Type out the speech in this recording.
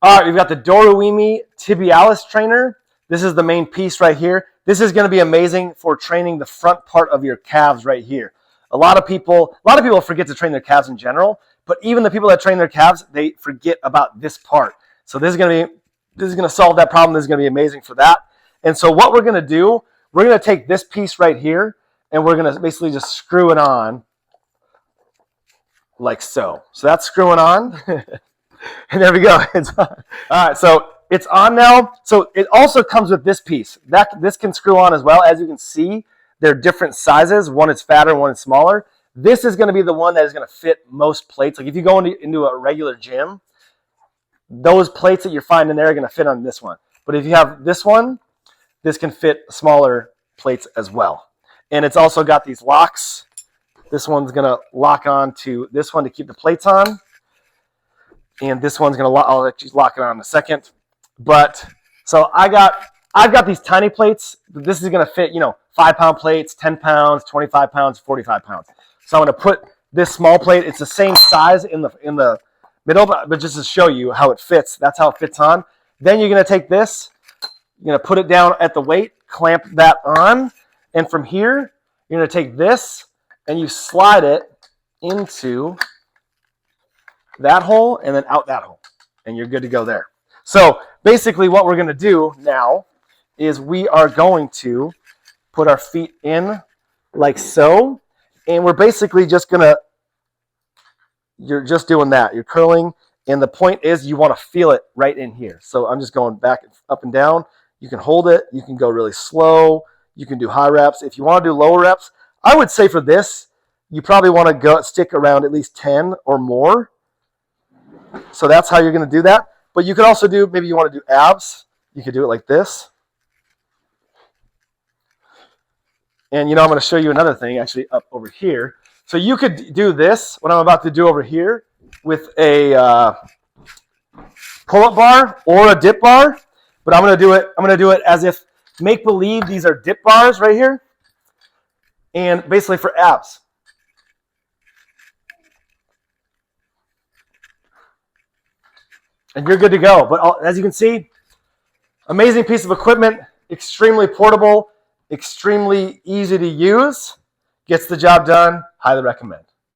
All right, we've got the DORUIMI Tibialis trainer. This is the main piece right here. This is going to be amazing for training the front part of your calves right here. A lot of people forget to train their calves in general, but even the people that train their calves, they forget about this part. So this is going to solve that problem. This is going to be amazing for that. And so what we're going to do, we're going to take this piece right here, and we're going to basically just screw it on like so. So that's screwing on. And there we go. It's on. All right, so it's on now. So it also comes with this piece. This can screw on as well. As you can see, they're different sizes. One is fatter, one is smaller. This is going to be the one that is going to fit most plates. Like if you go into a regular gym, those plates that you're finding there are going to fit on this one. But if you have this one, this can fit smaller plates as well. And it's also got these locks. This one's going to lock on to this one to keep the plates on. And this one's gonna I'll let you lock it on in a second. But so I've got these tiny plates. This is gonna fit, 5-pound plates, 10 pounds, 25 pounds, 45 pounds. So I'm gonna put this small plate. It's the same size in the middle, but just to show you how it fits. That's how it fits on. Then you're gonna take this, you're gonna put it down at the weight, clamp that on, and from here you're gonna take this and you slide it into that hole and then out that hole, and you're good to go there. So basically what we're going to do now is we are going to put our feet in like so, and we're basically just going to, you're just doing that. You're curling, and the point is you want to feel it right in here. So I'm just going back, up and down. You can hold it. You can go really slow. You can do high reps. If you want to do lower reps, I would say for this, you probably want to stick around at least 10 or more. So that's how you're going to do that. But you could also do, maybe you want to do abs. You could do it like this. And, I'm going to show you another thing actually up over here. So you could do this, what I'm about to do over here, with a pull-up bar or a dip bar. But I'm going to do it as if, make believe these are dip bars right here. And basically for abs. And you're good to go. But as you can see, amazing piece of equipment, extremely portable, extremely easy to use, gets the job done, highly recommend.